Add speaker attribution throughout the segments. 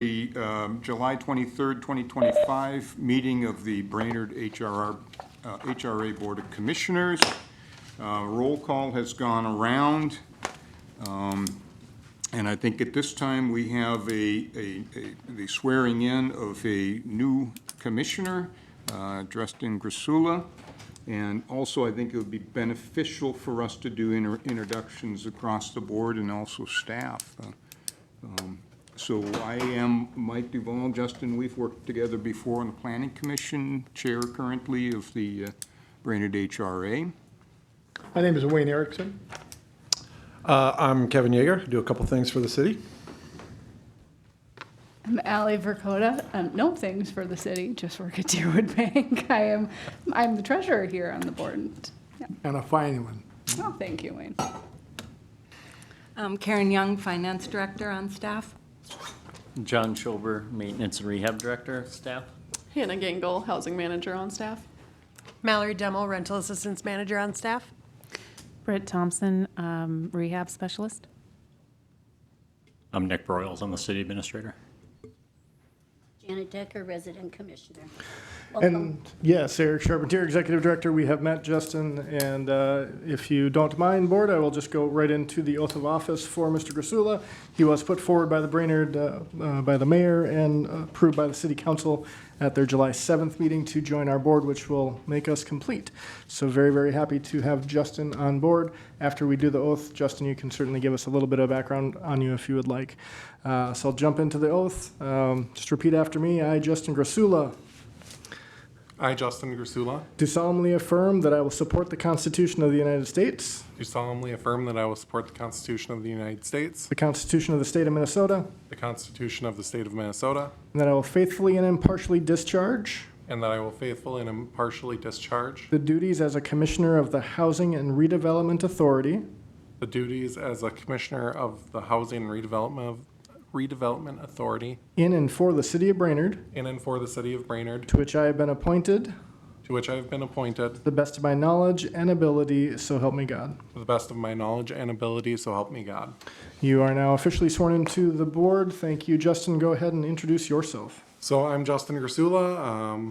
Speaker 1: The July 23rd, 2025 meeting of the Brainerd HRA Board of Commissioners. Roll call has gone around. And I think at this time we have the swearing in of a new commissioner, Justin Grasula. And also I think it would be beneficial for us to do introductions across the board and also staff. So I am Mike Duval. Justin, we've worked together before on the Planning Commission, chair currently of the Brainerd HRA.
Speaker 2: My name is Wayne Erickson.
Speaker 3: I'm Kevin Yeager. Do a couple things for the city.
Speaker 4: I'm Allie Verkota. No things for the city, just work at Deerwood Bank. I'm the treasurer here on the board. Yeah.
Speaker 2: And a fine one.
Speaker 4: Oh, thank you, Wayne.
Speaker 5: Karen Young, Finance Director on staff.
Speaker 6: John Schober, Maintenance and Rehab Director, staff.
Speaker 7: Hannah Gangle, Housing Manager on staff.
Speaker 8: Mallory Demmel, Rental Assistance Manager on staff.
Speaker 9: Britt Thompson, Rehab Specialist.
Speaker 6: I'm Nick Broyles. I'm the City Administrator.
Speaker 10: Janet Decker, Resident Commissioner. Welcome.
Speaker 2: And yes, Eric Charpentier, Executive Director. We have met Justin, and if you don't mind, Board, I will just go right into the oath of office for Mr. Grasula. He was put forward by the Brainerd, by the mayor, and approved by the City Council at their July 7th meeting to join our board, which will make us complete. So very, very happy to have Justin on board. After we do the oath, Justin, you can certainly give us a little bit of background on you if you would like. So I'll jump into the oath. Just repeat after me. I, Justin Grasula,
Speaker 11: I, Justin Grasula,
Speaker 2: do solemnly affirm that I will support the Constitution of the United States,
Speaker 11: do solemnly affirm that I will support the Constitution of the United States,
Speaker 2: the Constitution of the State of Minnesota,
Speaker 11: the Constitution of the State of Minnesota,
Speaker 2: and that I will faithfully and impartially discharge
Speaker 11: and that I will faithfully and impartially discharge
Speaker 2: the duties as a Commissioner of the Housing and Redevelopment Authority
Speaker 11: the duties as a Commissioner of the Housing and Redevelopment Authority
Speaker 2: in and for the City of Brainerd,
Speaker 11: in and for the City of Brainerd,
Speaker 2: to which I have been appointed
Speaker 11: to which I have been appointed
Speaker 2: to the best of my knowledge and ability, so help me God.
Speaker 11: to the best of my knowledge and ability, so help me God.
Speaker 2: You are now officially sworn into the board. Thank you, Justin. Go ahead and introduce yourself.
Speaker 11: So I'm Justin Grasula.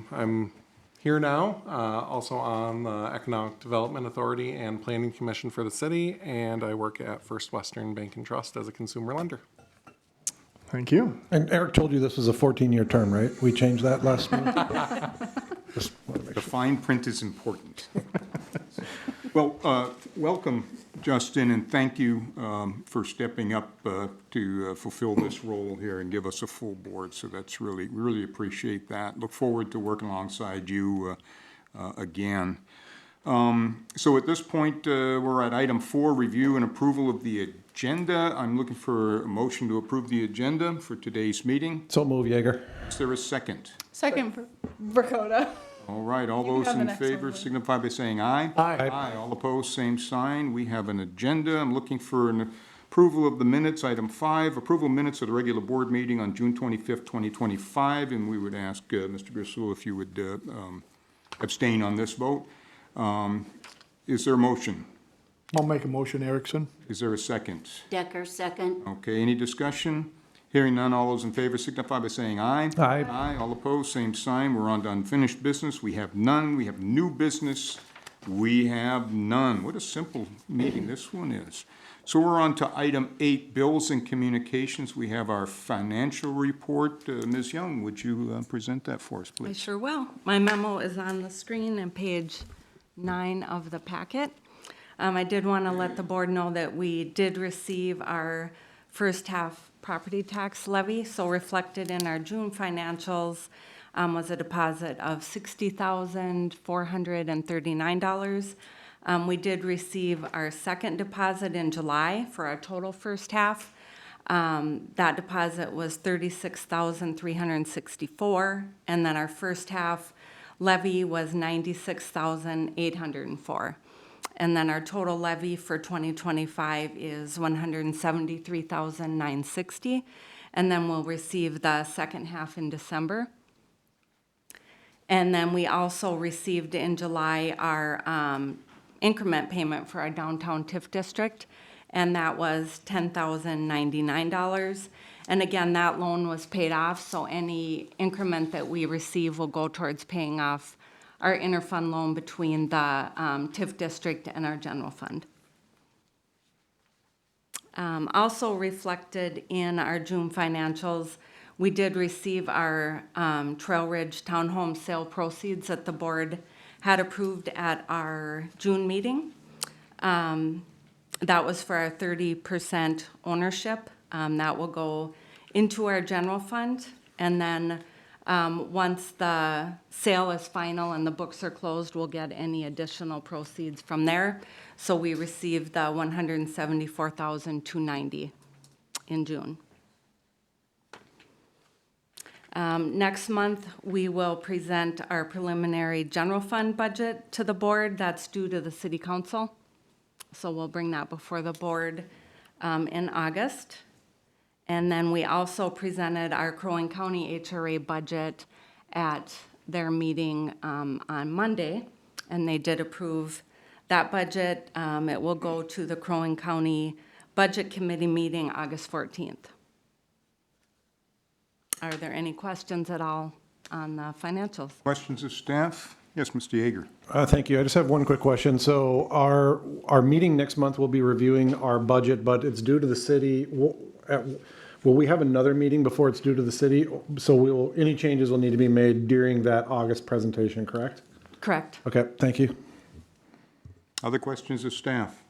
Speaker 11: I'm here now, also on the Economic Development Authority and Planning Commission for the city, and I work at First Western Bank and Trust as a consumer lender.
Speaker 2: Thank you.
Speaker 3: And Eric told you this was a 14-year term, right? We changed that last month. Just wanted to make
Speaker 1: The
Speaker 3: sure.
Speaker 1: fine print is important. Well, welcome, Justin, and thank you for stepping up to fulfill this role here and give us a full board. So that's really appreciate that. Look forward to working alongside you again. So at this point, we're at item 4, review and approval of the agenda. I'm looking for a motion to approve the agenda for today's meeting.
Speaker 3: So move, Yeager.
Speaker 1: Is there a second?
Speaker 4: Second for Verkota.
Speaker 1: All right, all
Speaker 4: You
Speaker 1: those
Speaker 4: have
Speaker 1: in
Speaker 4: an excellent
Speaker 1: favor
Speaker 4: one.
Speaker 1: signify by saying aye.
Speaker 2: Aye.
Speaker 1: Aye, all opposed, same sign. We have an agenda. I'm looking for an approval of the minutes. Item 5, approval of minutes of the regular board meeting on June 25th, 2025. And we would ask Mr. Grasula if you would abstain on this vote. Is there a motion?
Speaker 2: I'll make a motion, Erickson.
Speaker 1: Is there a second?
Speaker 10: Decker, second.
Speaker 1: Okay, any discussion? Hearing none, all those in favor signify by saying aye.
Speaker 3: Aye.
Speaker 1: Aye, all opposed, same sign. We're on to unfinished business. We have none. We have new business. We have none. What a simple meeting this one is. So we're on to item 8, bills and communications. We have our financial report. Ms. Young, would you present that for us,
Speaker 5: I
Speaker 1: please?
Speaker 5: sure will. My memo is on the screen and page 9 of the packet. I did want to let the board know that we did receive our first half property tax levy, so reflected in our June financials was a deposit of $60,439. We did receive our second deposit in July for our total first half. That deposit was $36,364, and then our first half levy was $96,804. And then our total levy for 2025 is $173,960. And then we'll receive the second half in December. And then we also received in July our increment payment for our downtown TIF district, and that was $10,099. And again, that loan was paid off, so any increment that we receive will go towards paying off our interfund loan between the TIF district and our general fund. Also reflected in our June financials, we did receive our Trail Ridge Townhome sale proceeds that the board had approved at our June meeting. That was for our 30% ownership. That will go into our general fund. And then once the sale is final and the books are closed, we'll get any additional proceeds from there. So we received the $174,290 in June. Next month, we will present our preliminary general fund budget to the board. That's due to the city council. So we'll bring that before the board in August. And then we also presented our Crow Wing County HRA budget at their meeting on Monday, and they did approve that budget. It will go to the Crow Wing County Budget Committee meeting August 14th. Are there any questions at all on the financials?
Speaker 1: Questions of staff? Yes, Mr. Yeager.
Speaker 3: Thank you. I just have one quick question. So our meeting next month will be reviewing our budget, but it's due to the city. Will we have another meeting before it's due to the city? So any changes will need to be made during that August presentation, correct?
Speaker 5: Correct.
Speaker 3: Okay, thank you.
Speaker 1: Other questions of staff?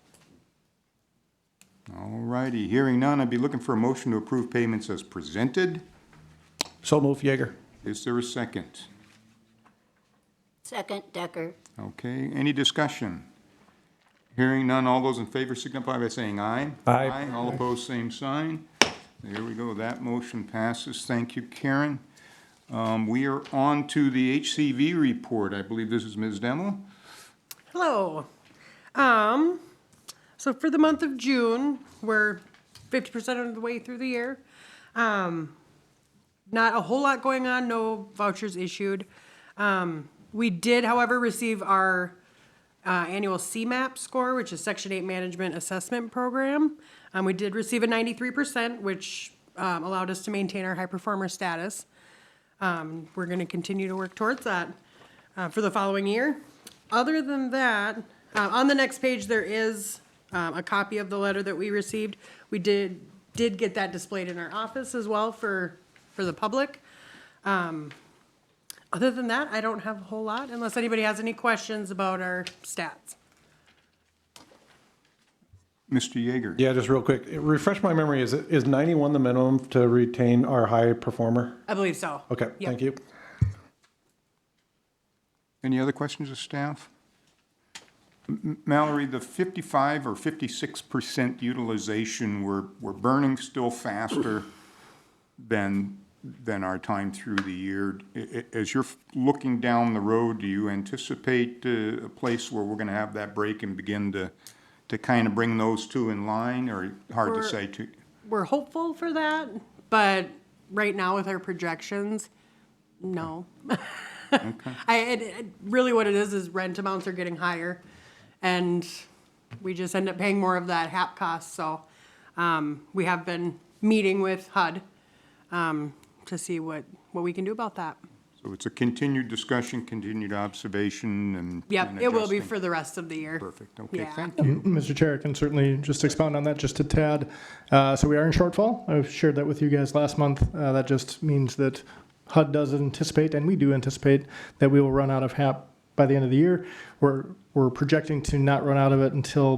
Speaker 1: All righty, hearing none, I'd be looking for a motion to approve payments as presented.
Speaker 3: So move, Yeager.
Speaker 1: Is there a second?
Speaker 10: Second, Decker.
Speaker 1: Okay, any discussion? Hearing none, all those in favor signify by saying aye.
Speaker 3: Aye.
Speaker 1: All opposed, same sign. There we go, that motion passes. Thank you, Karen. We are on to the HCV report. I believe this is Ms. Demo.
Speaker 8: Hello. So for the month of June, we're 50% of the way through the year. Not a whole lot going on, no vouchers issued. We did, however, receive our annual CMAP score, which is Section 8 Management Assessment Program. We did receive a 93%, which allowed us to maintain our high performer status. We're going to continue to work towards that for the following year. Other than that, on the next page, there is a copy of the letter that we received. We did get that displayed in our office as well for the public. Other than that, I don't have a whole lot, unless anybody has any questions about our stats.
Speaker 1: Mr. Yeager.
Speaker 3: Yeah, just real quick, refresh my memory. Is 91 the minimum to retain our high performer?
Speaker 8: I believe so.
Speaker 3: Okay,
Speaker 8: Yep.
Speaker 3: thank you.
Speaker 1: Any other questions of staff? Mallory, the 55 or 56% utilization, we're burning still faster than our time through the year. As you're looking down the road, do you anticipate a place where we're going to have that break and begin to kind of bring those two in line, or hard to say?
Speaker 8: We're hopeful for that, but right now with our projections, no. Really what it is rent amounts are getting higher, and we just end up paying more of that HAP cost. So we have been meeting with HUD to see what we can do about that.
Speaker 1: So it's a continued discussion, continued observation, and
Speaker 8: Yep,
Speaker 1: and
Speaker 8: it will be
Speaker 1: adjusting.
Speaker 8: for the rest of the year.
Speaker 1: Perfect, okay,
Speaker 8: Yeah.
Speaker 1: thank you.
Speaker 2: Mr. Chair, I can certainly just expound on that just a tad. So we are in shortfall. I've shared that with you guys last month. That just means that HUD does anticipate, and we do anticipate, that we will run out of HAP by the end of the year. We're projecting to not run out of it until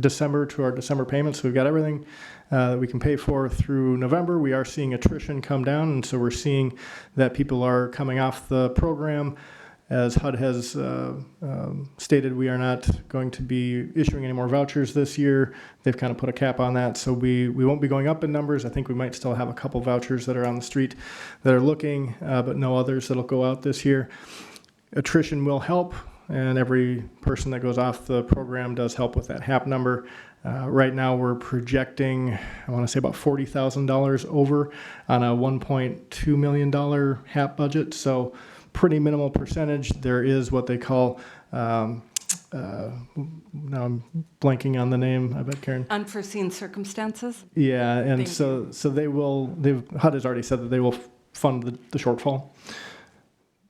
Speaker 2: December to our December payments. So we've got everything that we can pay for through November. We are seeing attrition come down, and so we're seeing that people are coming off the program. As HUD has stated, we are not going to be issuing any more vouchers this year. They've kind of put a cap on that, so we won't be going up in numbers. I think we might still have a couple vouchers that are on the street that are looking, but no others that'll go out this year. Attrition will help, and every person that goes off the program does help with that HAP number. Right now, we're projecting, I want to say about $40,000 over on a $1.2 million HAP budget, so pretty minimal percentage. There is what they call now I'm blanking on the name, I bet Karen.
Speaker 5: Unforeseen circumstances?
Speaker 2: Yeah, and
Speaker 5: Thank
Speaker 2: so HUD has already said that they will fund the shortfall.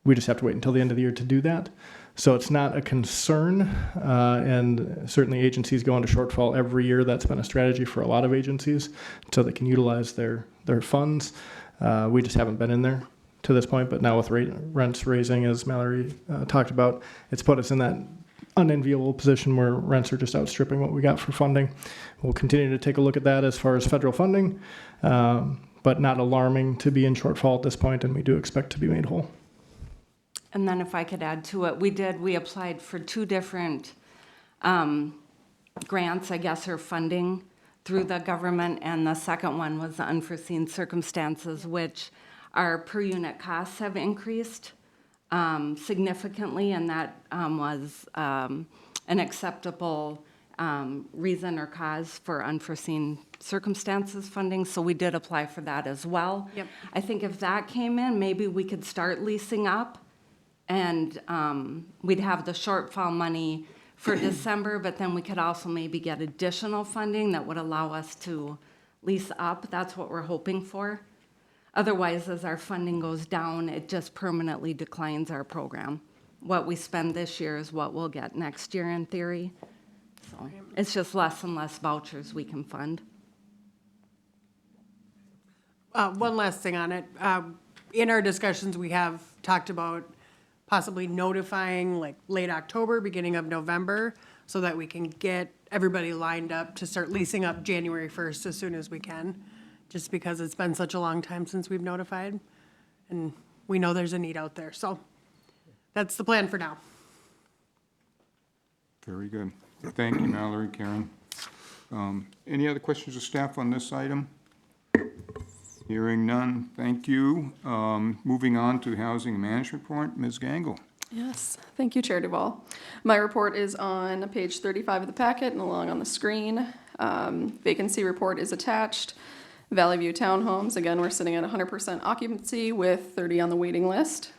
Speaker 2: We just have to wait until the end of the year to do that. So it's not a concern, and certainly agencies go into shortfall every year. That's been a strategy for a lot of agencies, so they can utilize their funds. We just haven't been in there to this point, but now with rents raising, as Mallory talked about, it's put us in that unenviable position where rents are just outstripping what we got for funding. We'll continue to take a look at that as far as federal funding, but not alarming to be in shortfall at this point, and we do expect to be made whole.
Speaker 5: And then if I could add to it, we applied for 2 different grants, I guess, or funding through the government, and the second one was the unforeseen circumstances, which our per unit costs have increased significantly, and that was an acceptable reason or cause for unforeseen circumstances funding, so we did apply for that as well.
Speaker 8: Yep.
Speaker 5: I think if that came in, maybe we could start leasing up, and we'd have the shortfall money for December, but then we could also maybe get additional funding that would allow us to lease up. That's what we're hoping for. Otherwise, as our funding goes down, it just permanently declines our program. What we spend this year is what we'll get next year in theory. So it's just less and less vouchers we can fund.
Speaker 8: One last thing on it. In our discussions, we have talked about possibly notifying like late October, beginning of November, so that we can get everybody lined up to start leasing up January 1st as soon as we can, just because it's been such a long time since we've notified, and we know there's a need out there. So that's the plan for now.
Speaker 1: Very good. Thank you, Mallory, Karen. Any other questions of staff on this item? Hearing none, thank you. Moving on to Housing and Management Report, Ms. Gangle.
Speaker 7: Yes, thank you, Chair Duval. My report is on page 35 of the packet and along on the screen. Vacancy report is attached. Valley View Townhomes, again, we're sitting at 100% occupancy with 30 on the waiting list.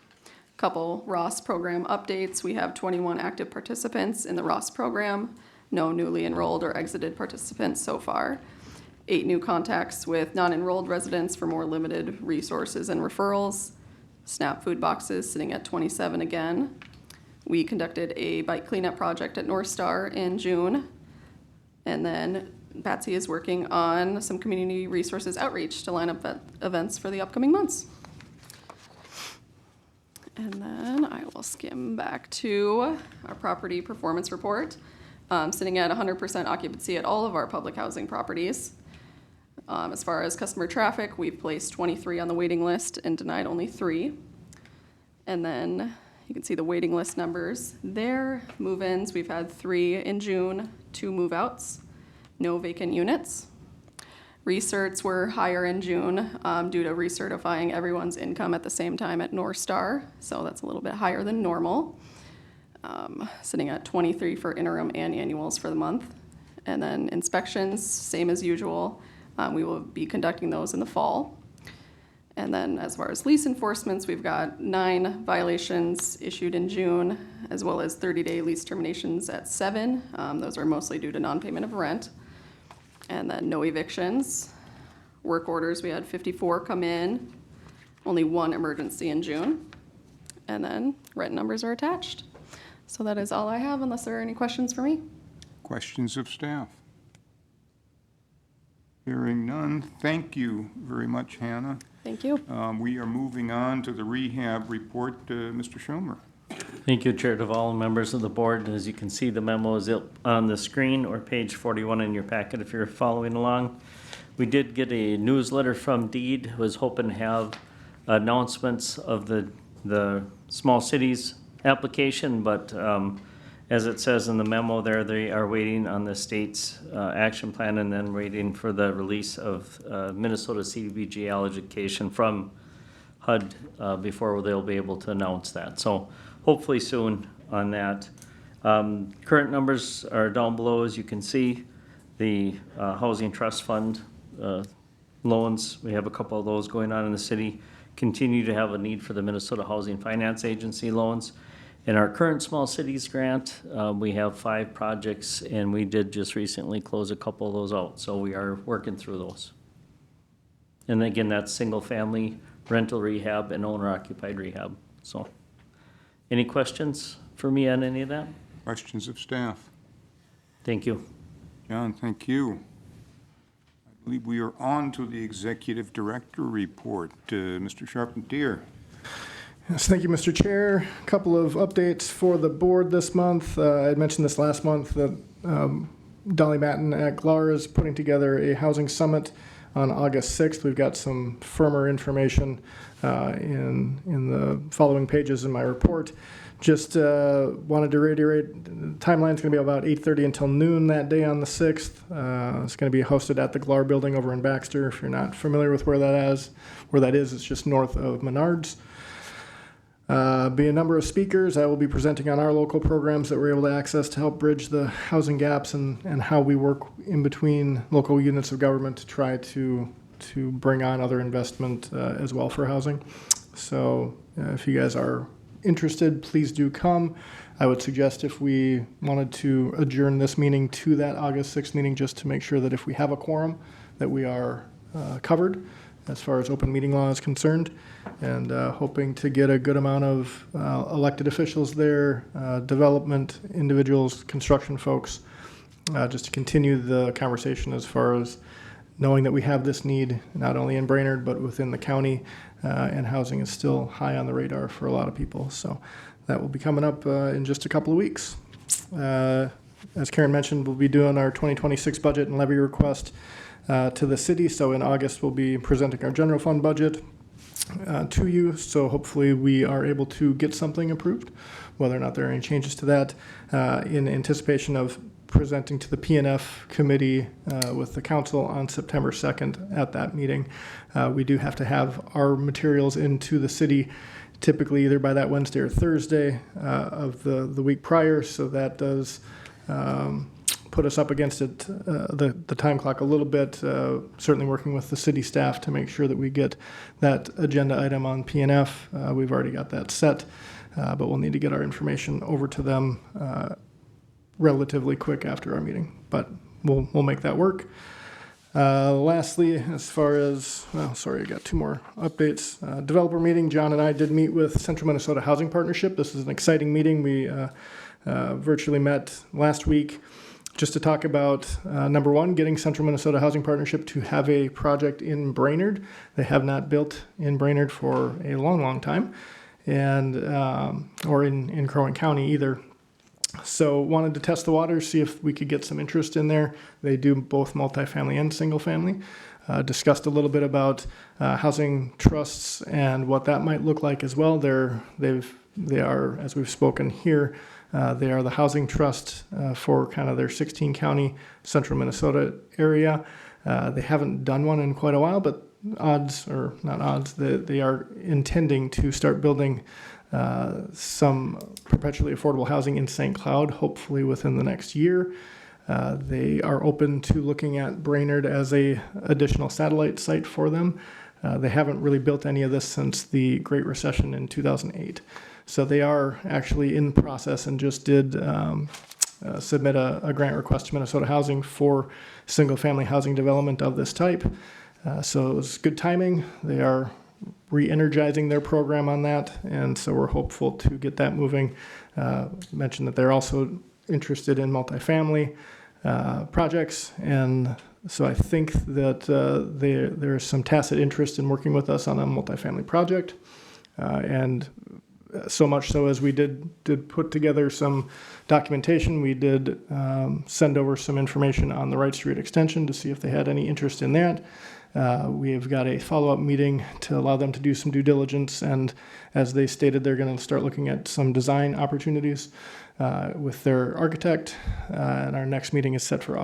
Speaker 7: Couple Ross program updates. We have 21 active participants in the Ross program. No newly enrolled or exited participants so far. 8 new contacts with non-enrolled residents for more limited resources and referrals. SNAP food boxes sitting at 27 again. We conducted a bike cleanup project at North Star in June. And then Patsy is working on some community resources outreach to line up events for the upcoming months. And then I will skim back to our property performance report. Sitting at 100% occupancy at all of our public housing properties. As far as customer traffic, we've placed 23 on the waiting list and denied only 3. And then you can see the waiting list numbers there. Move-ins, we've had 3 in June, 2 move-outs, no vacant units. Recerts were higher in June due to recertifying everyone's income at the same time at North Star, so that's a little bit higher than normal. Sitting at 23 for interim and annuals for the month. And then inspections, same as usual. We will be conducting those in the fall. And then as far as lease enforcements, we've got 9 violations issued in June, as well as 30-day lease terminations at 7. Those are mostly due to non-payment of rent. And then no evictions. Work orders, we had 54 come in, only 1 emergency in June. And then rent numbers are attached. So that is all I have, unless there are any questions for me.
Speaker 1: Questions of staff? Hearing none, thank you very much, Hannah.
Speaker 7: Thank you.
Speaker 1: We are moving on to the rehab report, Mr. Schomer.
Speaker 6: Thank you, Chair Duval and members of the board. As you can see, the memo is up on the screen or page 41 in your packet if you're following along. We did get a newsletter from Deed. Was hoping to have announcements of the small cities application, but as it says in the memo there, they are waiting on the state's action plan and then waiting for the release of Minnesota CDBG allocation from HUD before they'll be able to announce that. So hopefully soon on that. Current numbers are down below, as you can see. The Housing Trust Fund loans, we have a couple of those going on in the city. Continue to have a need for the Minnesota Housing Finance Agency loans. In our current small cities grant, we have 5 projects, and we did just recently close a couple of those out, so we are working through those. And again, that's single-family rental rehab and owner-occupied rehab, so. Any questions for me on any of that?
Speaker 1: Questions of staff?
Speaker 6: Thank you.
Speaker 1: John, thank you. I believe we are on to the executive director report. Mr. Charpentier.
Speaker 2: Yes, thank you, Mr. Chair. A couple of updates for the board this month. I had mentioned this last month that Dolly Matten at GLAR is putting together a housing summit on August 6th. We've got some firmer information in the following pages in my report. Just wanted to reiterate, the timeline's going to be about 8:30 until noon that day on the 6th. It's going to be hosted at the GLAR building over in Baxter. If you're not familiar with where that is, it's just north of Menards. Be a number of speakers. I will be presenting on our local programs that we're able to access to help bridge the housing gaps and how we work in between local units of government to try to bring on other investment as well for housing. So if you guys are interested, please do come. I would suggest if we wanted to adjourn this meeting to that August 6th meeting, just to make sure that if we have a quorum, that we are covered as far as open meeting law is concerned, and hoping to get a good amount of elected officials there, development individuals, construction folks, just to continue the conversation as far as knowing that we have this need not only in Brainerd but within the county, and housing is still high on the radar for a lot of people. So that will be coming up in just a couple of weeks. As Karen mentioned, we'll be doing our 2026 budget and levy request to the city. So in August, we'll be presenting our general fund budget to you. So hopefully we are able to get something approved, whether or not there are any changes to that, in anticipation of presenting to the P&F committee with the council on September 2nd at that meeting. We do have to have our materials into the city typically either by that Wednesday or Thursday of the week prior. So that does put us up against it, the time clock a little bit, certainly working with the city staff to make sure that we get that agenda item on P&F. We've already got that set, but we'll need to get our information over to them relatively quick after our meeting, but we'll make that work. Lastly, as far as, I got 2 more updates. Developer meeting, John and I did meet with Central Minnesota Housing Partnership. This is an exciting meeting. We virtually met last week just to talk about, number one, getting Central Minnesota Housing Partnership to have a project in Brainerd. They have not built in Brainerd for a long, long time, and or in Crow Wing County either. So wanted to test the waters, see if we could get some interest in there. They do both multifamily and single family. Discussed a little bit about housing trusts and what that might look like as well. They are, as we've spoken here, they are the housing trust for kind of their 16 county central Minnesota area. They haven't done one in quite a while, but they are intending to start building some perpetually affordable housing in St. Cloud, hopefully within the next year. They are open to looking at Brainerd as a additional satellite site for them. They haven't really built any of this since the Great Recession in 2008. So they are actually in process and just did submit a grant request to Minnesota Housing for single-family housing development of this type. So it was good timing. They are re-energizing their program on that, and so we're hopeful to get that moving. Mentioned that they're also interested in multifamily projects, and so I think that there's some tacit interest in working with us on a multifamily project, and so much so as we did put together some documentation. We did send over some information on the Wright Street extension to see if they had any interest in that. We have got a follow-up meeting to allow them to do some due diligence, and as they stated, they're going to start looking at some design opportunities with their architect, and our next meeting is set for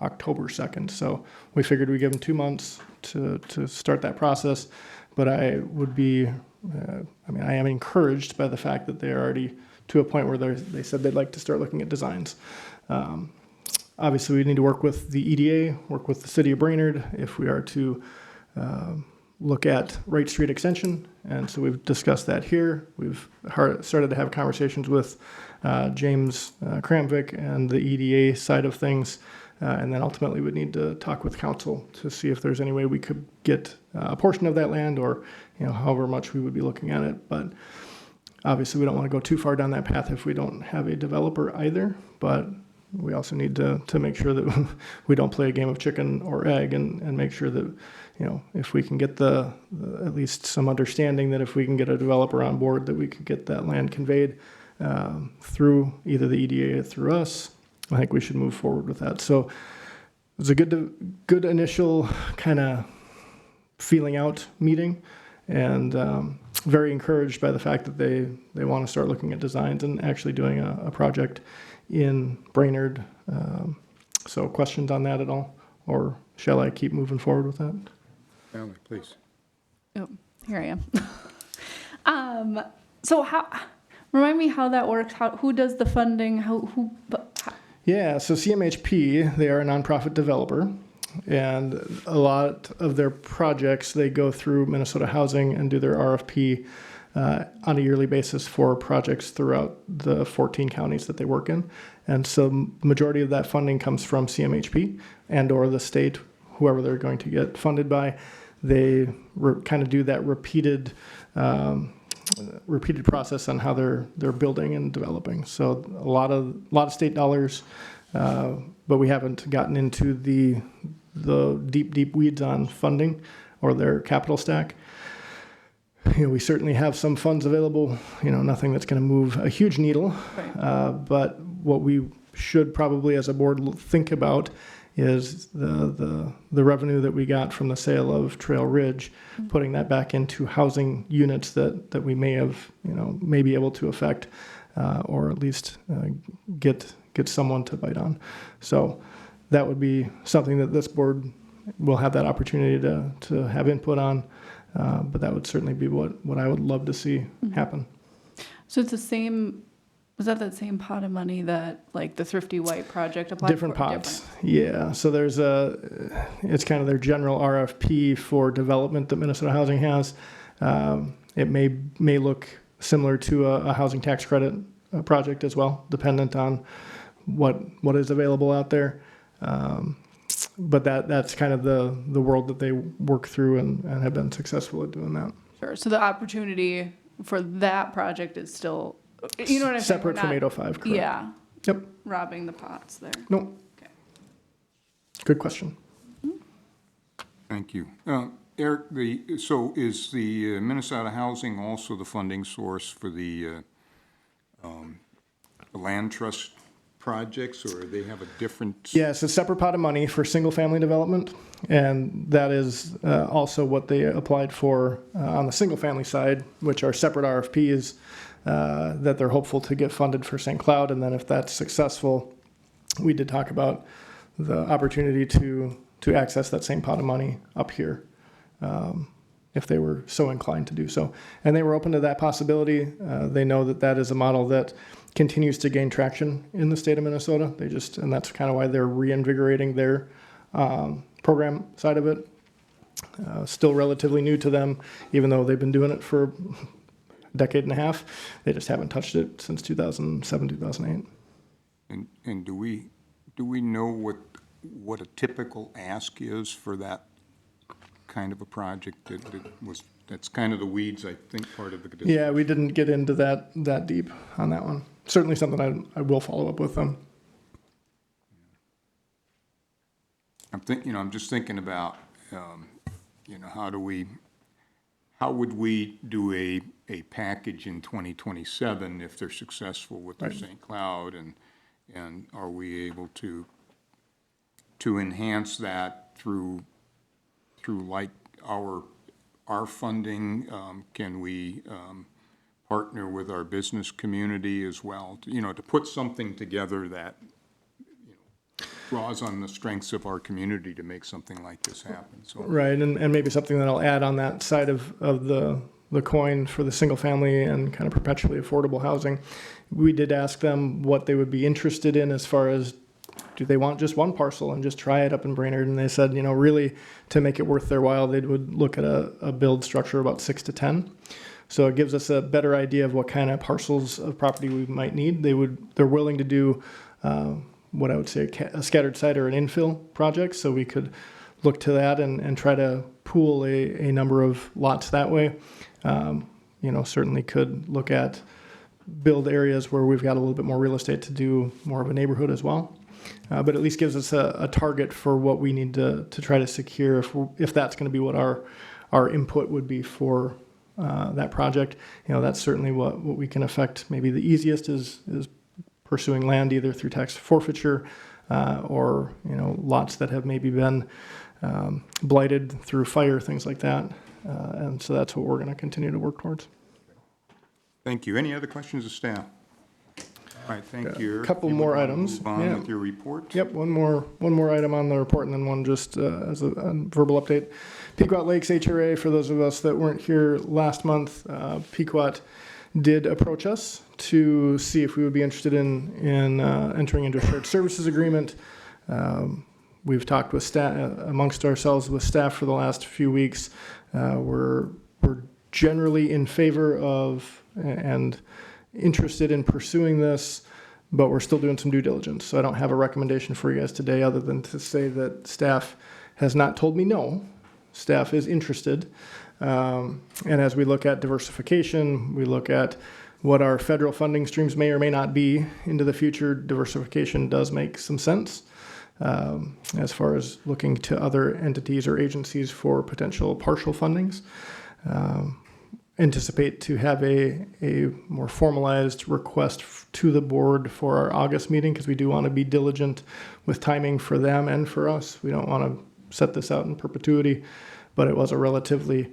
Speaker 2: October 2nd. So we figured we'd give them 2 months to start that process, but I would be, I am encouraged by the fact that they're already to a point where they said they'd like to start looking at designs. Obviously, we need to work with the EDA, work with the city of Brainerd if we are to look at Wright Street Extension, and so we've discussed that here. We've started to have conversations with James Kramvik and the EDA side of things, and then ultimately we'd need to talk with council to see if there's any way we could get a portion of that land, or however much we would be looking at it. But obviously, we don't want to go too far down that path if we don't have a developer either. But we also need to make sure that we don't play a game of chicken or egg, and make sure that, if we can get the at least some understanding that if we can get a developer on board, that we could get that land conveyed through either the EDA or through us. I think we should move forward with that. So it was a good initial kind of feeling out meeting, and very encouraged by the fact that they want to start looking at designs and actually doing a project in Brainerd. So questions on that at all? Or shall I keep moving forward with that?
Speaker 1: Sally, please.
Speaker 4: Oh, here I am. So remind me how that works. Who does the funding?
Speaker 2: Yeah, so CMHP, they are a nonprofit developer, and a lot of their projects, they go through Minnesota Housing and do their RFP on a yearly basis for projects throughout the 14 counties that they work in. And so majority of that funding comes from CMHP and or the state, whoever they're going to get funded by. They kind of do that repeated process on how they're building and developing. So a lot of state dollars, but we haven't gotten into the deep weeds on funding or their capital stack. We certainly have some funds available, nothing that's going to move a huge needle.
Speaker 4: Right.
Speaker 2: But what we should probably as a board think about is the revenue that we got from the sale of Trail Ridge, putting that back into housing units that we may have, may be able to affect, or at least get someone to bite on. So that would be something that this board will have that opportunity to have input on. But that would certainly be what I would love to see happen.
Speaker 4: So it's the same, was that same pot of money that like the Thrifty White project applied
Speaker 2: Different
Speaker 4: for?
Speaker 2: pots. Yeah. So there's it's kind of their general RFP for development that Minnesota Housing has. It may look similar to a housing tax credit project as well, dependent on what is available out there. But that's kind of the world that they work through and have been successful at doing that.
Speaker 4: Sure. So the opportunity for that project is still, you know what I'm saying?
Speaker 2: Separate from 805, correct?
Speaker 4: Yeah.
Speaker 2: Yep.
Speaker 4: Robbing the pots there.
Speaker 2: Nope.
Speaker 4: Okay.
Speaker 2: Good question.
Speaker 1: Thank you. Eric, so is the Minnesota Housing also the funding source for the land trust projects, or they have a different?
Speaker 2: Yeah, it's a separate pot of money for single-family development, and that is also what they applied for on the single-family side, which are separate RFPs that they're hopeful to get funded for St. Cloud, and then if that's successful, we did talk about the opportunity to access that same pot of money up here, if they were so inclined to do so. And they were open to that possibility. They know that is a model that continues to gain traction in the state of Minnesota. And that's kind of why they're reinvigorating their program side of it. Still relatively new to them, even though they've been doing it for a decade and a half. They just haven't touched it since 2007, 2008.
Speaker 1: And do we know what a typical ask is for that kind of a project that's kind of the weeds, I think, part of the discussion?
Speaker 2: Yeah, we didn't get into that deep on that one. Certainly something I will follow up with them.
Speaker 1: I'm just thinking about, how would we do a package in 2027 if they're successful with their St. Cloud, and are we able to enhance that through like our funding? Can we partner with our business community as well, to put something together that draws on the strengths of our community to make something like this happen? So.
Speaker 2: Right, and maybe something that I'll add on that side of the coin for the single family and kind of perpetually affordable housing. We did ask them what they would be interested in as far as do they want just one parcel and just try it up in Brainerd? And they said, really, to make it worth their while, they would look at a build structure of about 6 to 10. So it gives us a better idea of what kind of parcels of property we might need. They're willing to do what I would say a scattered site or an infill project, so we could look to that and try to pool a number of lots that way. Certainly could look at build areas where we've got a little bit more real estate to do more of a neighborhood as well. But at least gives us a target for what we need to try to secure if that's going to be what our input would be for that project. That's certainly what we can affect. Maybe the easiest is pursuing land either through tax forfeiture or lots that have maybe been blighted through fire, things like that. And so that's what we're going to continue to work towards.
Speaker 1: Thank you. Any other questions of staff? All right, thank you.
Speaker 2: Couple
Speaker 1: You
Speaker 2: more
Speaker 1: would wanna
Speaker 2: items.
Speaker 1: Move on
Speaker 2: Yeah.
Speaker 1: with your report.
Speaker 2: Yep, one more item on the report, and then one just as a verbal update. Pequot Lakes HRA, for those of us that weren't here last month, Pequot did approach us to see if we would be interested in entering into a shared services agreement. We've talked with staff amongst ourselves with staff for the last few weeks. We're generally in favor of and interested in pursuing this, but we're still doing some due diligence. So I don't have a recommendation for you guys today other than to say that staff has not told me no. Staff is interested. And as we look at diversification, we look at what our federal funding streams may or may not be into the future, diversification does make some sense. As far as looking to other entities or agencies for potential partial fundings. Anticipate to have a more formalized request to the board for our August meeting, because we do want to be diligent with timing for them and for us. We don't want to set this out in perpetuity, but it was a relatively,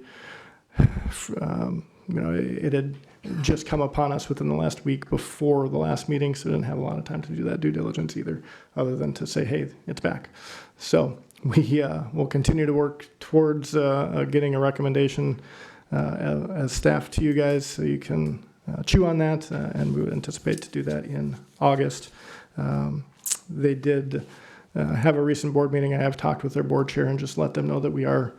Speaker 2: it had just come upon us within the last week before the last meeting, so we didn't have a lot of time to do that due diligence either, other than to say, hey, it's back. So we will continue to work towards getting a recommendation as staff to you guys, so you can chew on that, and we would anticipate to do that in August. They did have a recent board meeting. I have talked with their board chair and just let them know that we are,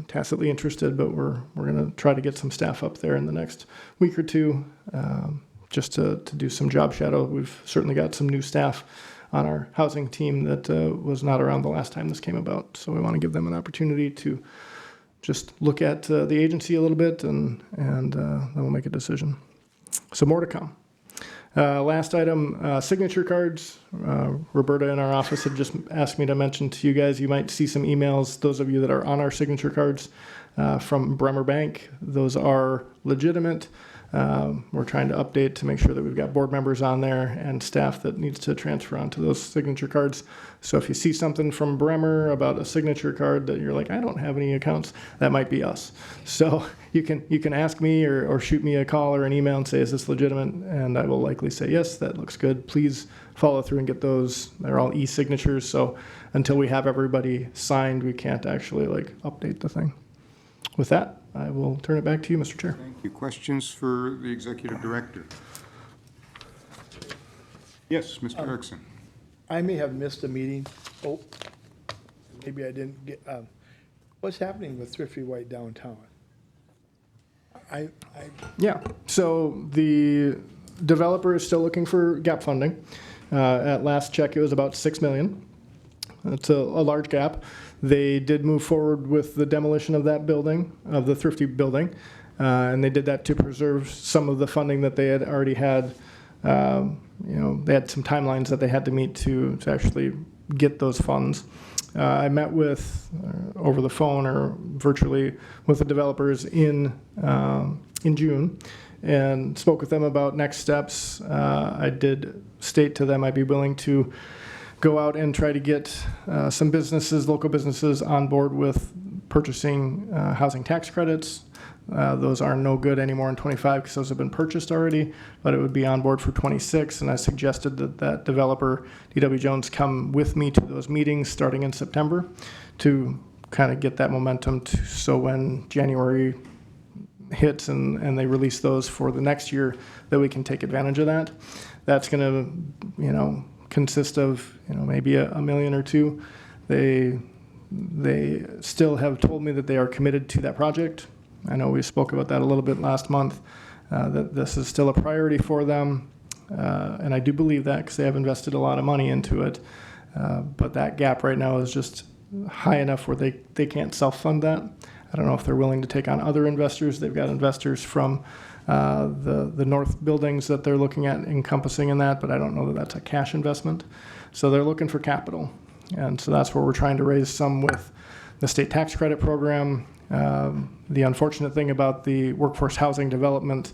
Speaker 2: tacitly interested, but we're going to try to get some staff up there in the next week or two, just to do some job shadow. We've certainly got some new staff on our housing team that was not around the last time this came about, so we want to give them an opportunity to just look at the agency a little bit, and then we'll make a decision. So more to come. Last item, signature cards. Roberta in our office had just asked me to mention to you guys, you might see some emails, those of you that are on our signature cards, from Bremer Bank. Those are legitimate. We're trying to update to make sure that we've got board members on there and staff that needs to transfer onto those signature cards. So if you see something from Bremer about a signature card that you're like, I don't have any accounts, that might be us. So you can ask me or shoot me a call or an email and say, is this legitimate? And I will likely say, yes, that looks good. Please follow through and get those. They're all e-signatures. So until we have everybody signed, we can't actually update the thing. With that, I will turn it back to you, Mr. Chair.
Speaker 1: Thank you. Questions for the executive director? Yes, Mr. Erickson.
Speaker 12: I may have missed a meeting. Oh, maybe I didn't get, what's happening with Thrifty White downtown?
Speaker 2: Yeah, so the developer is still looking for gap funding. At last check, it was about $6 million. That's a large gap. They did move forward with the demolition of that building, of the Thrifty building, and they did that to preserve some of the funding that they had already had. They had some timelines that they had to meet to actually get those funds. I met with, over the phone or virtually, with the developers in June and spoke with them about next steps. I did state to them I'd be willing to go out and try to get some businesses, local businesses, on board with purchasing housing tax credits. Those are no good anymore in 25 because those have been purchased already, but it would be on board for 26. And I suggested that developer, D.W. Jones, come with me to those meetings starting in September to kind of get that momentum so when January hits and they release those for the next year, that we can take advantage of that. That's going to, consist of, maybe a million or two. They still have told me that they are committed to that project. I know we spoke about that a little bit last month, that this is still a priority for them. And I do believe that because they have invested a lot of money into it. But that gap right now is just high enough where they can't self-fund that. I don't know if they're willing to take on other investors. They've got investors from the north buildings that they're looking at encompassing in that, but I don't know that that's a cash investment. So they're looking for capital. And so that's where we're trying to raise some with the state tax credit program. The unfortunate thing about the workforce housing development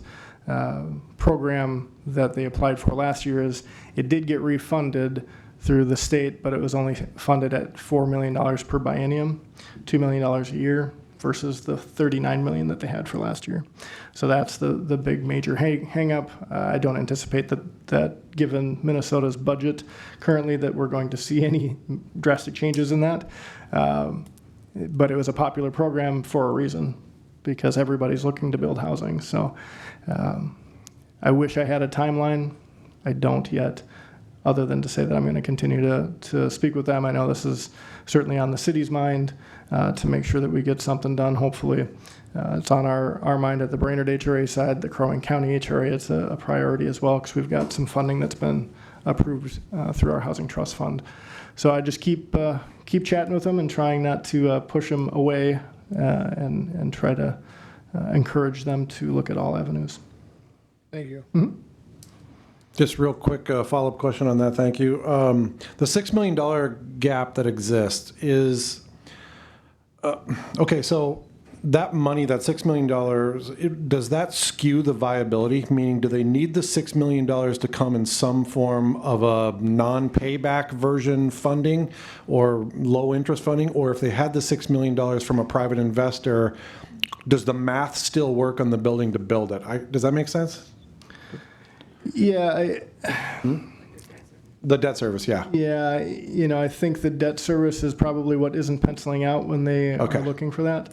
Speaker 2: program that they applied for last year is it did get refunded through the state, but it was only funded at $4 million per biennium, $2 million a year versus the $39 million that they had for last year. So that's the big major hang up. I don't anticipate that given Minnesota's budget currently that we're going to see any drastic changes in that. But it was a popular program for a reason because everybody's looking to build housing. So I wish I had a timeline. I don't yet, other than to say that I'm going to continue to speak with them. I know this is certainly on the city's mind to make sure that we get something done. Hopefully, it's on our mind at the Brainerd HRA side, the Crow Wing County HRA. It's a priority as well because we've got some funding that's been approved through our Housing Trust Fund. So I just keep chatting with them and trying not to push them away and try to encourage them to look at all avenues.
Speaker 12: Thank you.
Speaker 2: Mm-hmm.
Speaker 3: Just real quick follow-up question on that, thank you. The $6 million gap that exists is, okay, so that money, that $6 million, does that skew the viability? Meaning, do they need the $6 million to come in some form of a non-payback version funding or low-interest funding? Or if they had the $6 million from a private investor, does the math still work on the building to build it? Does that make sense?
Speaker 2: Yeah.
Speaker 3: The debt service, yeah.
Speaker 2: Yeah, I think the debt service is probably what isn't penciling out when they are looking for that.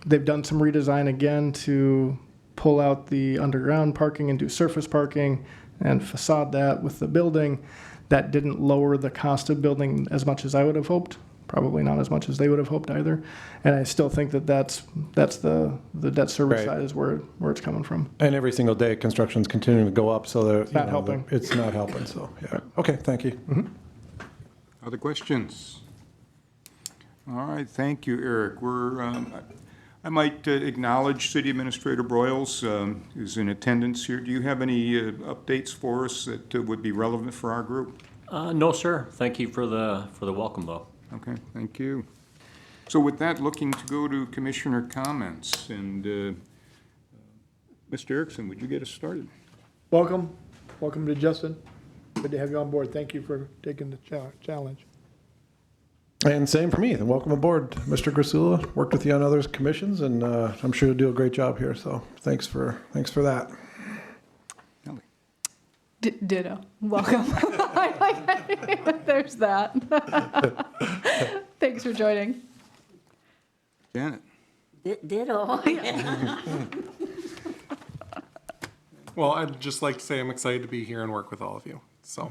Speaker 2: They've done some redesign again to pull out the underground parking and do surface parking and facade that with the building. That didn't lower the cost of building as much as I would have hoped. Probably not as much as they would have hoped either. And I still think that's the debt service side is where it's coming from.
Speaker 3: And every single day, construction's continuing to go up, so that
Speaker 2: It's not helping.
Speaker 3: It's not helping. So yeah. Okay, thank you.
Speaker 2: Mm-hmm.
Speaker 1: Other questions? All right, thank you, Eric. I might acknowledge City Administrator Broyles is in attendance here. Do you have any updates for us that would be relevant for our group?
Speaker 13: No, sir. Thank you for the welcome, though.
Speaker 1: Okay, thank you. So with that, looking to go to commissioner comments, and Mr. Erickson, would you get us started?
Speaker 12: Welcome to Justin. Good to have you on board. Thank you for taking the challenge.
Speaker 3: And same for me. And welcome aboard, Mr. Grasula. Worked with you on other commissions, and I'm sure you'll do a great job here. So thanks for that.
Speaker 1: Ellie.
Speaker 4: Ditto. Welcome. There's that. Thanks for joining.
Speaker 1: Janet.
Speaker 10: Ditto.
Speaker 11: Well, I'd just like to say I'm excited to be here and work with all of you. So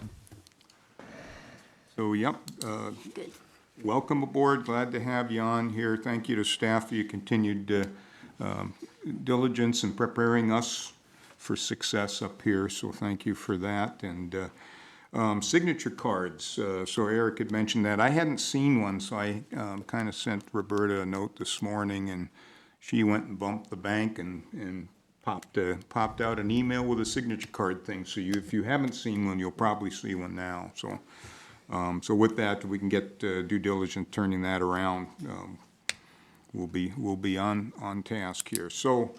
Speaker 1: Yep.
Speaker 10: Good.
Speaker 1: Welcome aboard. Glad to have you on here. Thank you to staff for your continued diligence in preparing us for success up here. So thank you for that. And signature cards. So Eric had mentioned that. I hadn't seen one, so I kind of sent Roberta a note this morning, and she went and bumped the bank and popped out an email with a signature card thing. So if you haven't seen one, you'll probably see one now. So with that, we can get due diligence turning that around. We'll be on task here. So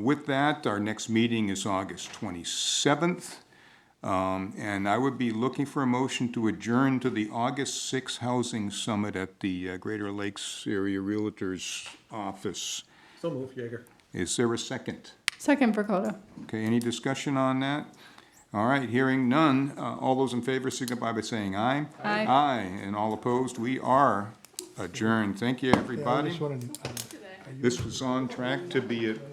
Speaker 1: with that, our next meeting is August 27th. And I would be looking for a motion to adjourn to the August 6th Housing Summit at the Greater Lakes Area Realtors Office.
Speaker 3: So move, Jaeger.
Speaker 1: Is there a second?
Speaker 4: Second for Coda.
Speaker 1: Okay, any discussion on that? All right, hearing none. All those in favor signify by saying aye.
Speaker 4: Aye.
Speaker 1: Aye, and all opposed, we are adjourned. Thank you,
Speaker 12: Yeah, I
Speaker 1: everybody.
Speaker 12: just wanted,
Speaker 1: This was on track to be at